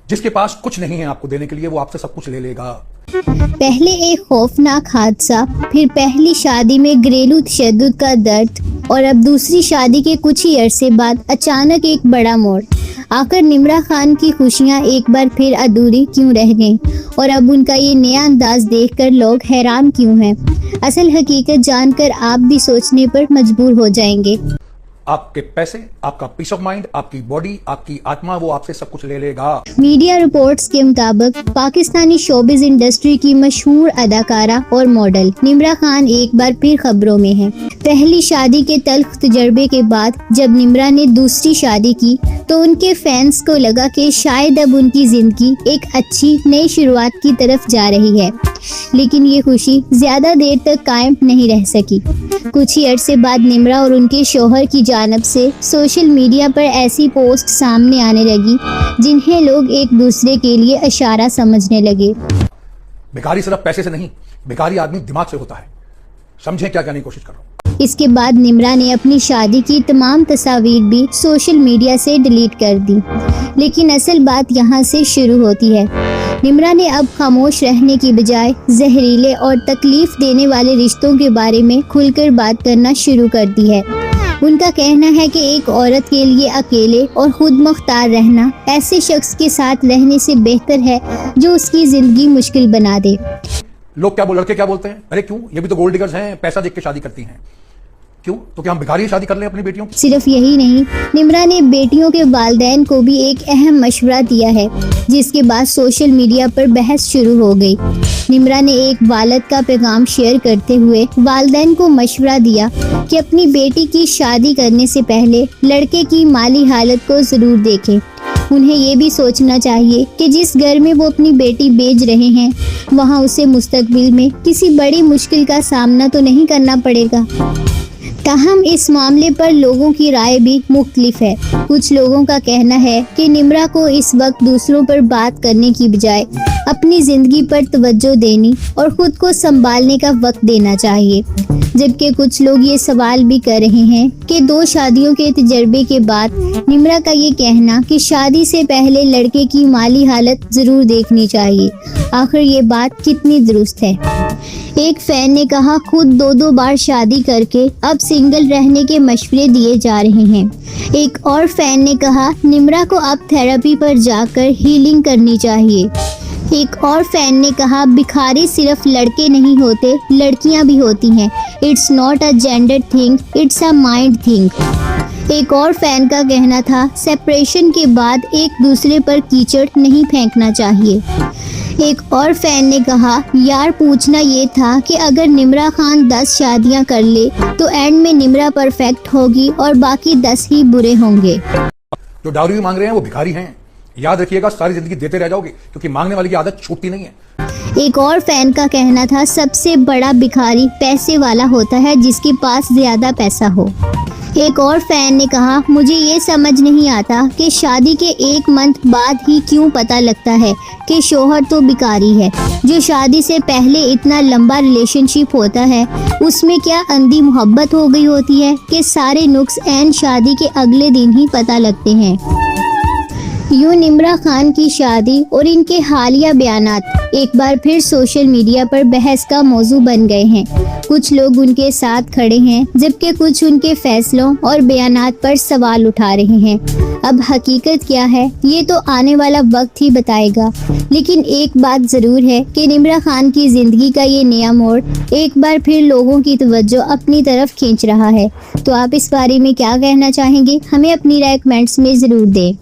جس کے پاس کچھ نہیں ہے آپ کو دینے کے لیے وہ آپ سے سب کچھ لے لے گا. پہلے ایک خوفناک حادثہ، پھر پہلی شادی میں گھریلو تشدد کا درد، اور اب دوسری شادی کے کچھ ہی عرصے بعد اچانک ایک بڑا موڑ. آخر نمرا خان کی خوشیاں ایک بار پھر ادھوری کیوں رہ گئیں، اور اب ان کا یہ نیا انداز دیکھ کر لوگ حیران کیوں ہیں؟ اصل حقیقت جان کر آپ بھی سوچنے پر مجبور ہو جائیں گے. آپ کے پیسے، آپ کا پیس آف مائنڈ، آپ کی باڈی، آپ کی آتما، وہ آپ سے سب کچھ لے لے گا. میڈیا رپورٹس کے مطابق پاکستانی شوبز انڈسٹری کی مشہور اداکارہ اور ماڈل نمرا خان ایک بار پھر خبروں میں ہیں. پہلی شادی کے تلخ تجربے کے بعد جب نمرا نے دوسری شادی کی تو ان کے فینس کو لگا کہ شاید اب ان کی زندگی ایک اچھی نئی شروعات کی طرف جا رہی ہے. لیکن یہ خوشی زیادہ دیر تک قائم نہیں رہ سکی. کچھ ہی عرصے بعد نمرا اور ان کے شوہر کی جانب سے سوشل میڈیا پر ایسی پوسٹ سامنے آنے لگی جنہیں لوگ ایک دوسرے کے لیے اشارہ سمجھنے لگے. بیکاری صرف پیسے سے نہیں، بیکاری آدمی دماغ سے ہوتا ہے. سمجھیں کیا کہنے کی کوشش کر رہا ہوں. اس کے بعد نمرا نے اپنی شادی کی تمام تصاویر بھی سوشل میڈیا سے ڈیلیٹ کر دی. لیکن اصل بات یہاں سے شروع ہوتی ہے. نمرا نے اب خاموش رہنے کی بجائے زہریلے اور تکلیف دینے والے رشتوں کے بارے میں کھل کر بات کرنا شروع کر دی ہے. ان کا کہنا ہے کہ ایک عورت کے لیے اکیلے اور خود مختار رہنا ایسے شخص کے ساتھ رہنے سے بہتر ہے جو اس کی زندگی مشکل بنا دے. لوگ کیا لڑکے کیا بولتے ہیں، ارے کیوں، یہ بھی تو گولڈ ڈگرز ہیں، پیسہ دیکھ کے شادی کرتی ہیں. کیوں؟ تو کیا ہم بھکاری شادی کر لیں اپنی بیٹیوں کی؟ صرف یہی نہیں، نمرا نے بیٹیوں کے والدین کو بھی ایک اہم مشورہ دیا ہے جس کے بعد سوشل میڈیا پر بحث شروع ہو گئی. نمرا نے ایک والد کا پیغام شیئر کرتے ہوئے والدین کو مشورہ دیا کہ اپنی بیٹی کی شادی کرنے سے پہلے لڑکے کی مالی حالت کو ضرور دیکھیں. انہیں یہ بھی سوچنا چاہیے کہ جس گھر میں وہ اپنی بیٹی بھیج رہے ہیں وہاں اسے مستقبل میں کسی بڑی مشکل کا سامنا تو نہیں کرنا پڑے گا. تاہم اس معاملے پر لوگوں کی رائے بھی مختلف ہے. کچھ لوگوں کا کہنا ہے کہ نمرا کو اس وقت دوسروں پر بات کرنے کی بجائے اپنی زندگی پر توجہ دینی اور خود کو سنبھالنے کا وقت دینا چاہیے. جبکہ کچھ لوگ یہ سوال بھی کر رہے ہیں کہ 2 شادیوں کے تجربے کے بعد نمرا کا یہ کہنا کہ شادی سے پہلے لڑکے کی مالی حالت ضرور دیکھنی چاہیے، آخر یہ بات کتنی درست ہے؟ ایک فین نے کہا خود 2 بار شادی کر کے اب سنگل رہنے کے مشورے دیے جا رہے ہیں. ایک اور فین نے کہا نمرا کو اب تھراپی پر جا کر ہیلنگ کرنی چاہیے. ایک اور فین نے کہا بکھاری صرف لڑکے نہیں ہوتے، لڑکیاں بھی ہوتی ہیں. It's not a gender thing, it's a mind thing. ایک اور فین کا کہنا تھا سیپریشن کے بعد ایک دوسرے پر کیچڑ نہیں پھینکنا چاہیے. ایک اور فین نے کہا یار پوچھنا یہ تھا کہ اگر نمرا خان 10 شادیاں کر لے تو اینڈ میں نمرا پرفیکٹ ہوگی اور باقی 10 ہی برے ہوں گے. جو ڈاوری مانگ رہے ہیں وہ بھکاری ہیں. یاد رکھیے گا ساری زندگی دیتے رہ جاؤ گے کیونکہ مانگنے والی کی عادت چھوٹتی نہیں ہے. ایک اور فین کا کہنا تھا سب سے بڑا بھکاری پیسے والا ہوتا ہے جس کے پاس زیادہ پیسہ ہو. ایک اور فین نے کہا مجھے یہ سمجھ نہیں آتا کہ شادی کے 1 منتھ بعد ہی کیوں پتہ لگتا ہے کہ شوہر تو بیکاری ہے. جو شادی سے پہلے اتنا لمبا ریلیشن شپ ہوتا ہے اس میں کیا اندھی محبت ہو گئی ہوتی ہے کہ سارے نقص عین شادی کے اگلے دن ہی پتہ لگتے ہیں. یوں نمرا خان کی شادی اور ان کے حالیہ بیانات ایک بار پھر سوشل میڈیا پر بحث کا موضوع بن گئے ہیں. کچھ لوگ ان کے ساتھ کھڑے ہیں جبکہ کچھ ان کے فیصلوں اور بیانات پر سوال اٹھا رہے ہیں. اب حقیقت کیا ہے یہ تو آنے والا وقت ہی بتائے گا. لیکن ایک بات ضرور ہے کہ نمرا خان کی زندگی کا یہ نیا موڑ ایک بار پھر لوگوں کی توجہ اپنی طرف کھینچ رہا ہے. تو آپ اس بارے میں کیا کہنا چاہیں گے؟ ہمیں اپنی رائے کمنٹس میں ضرور دیں.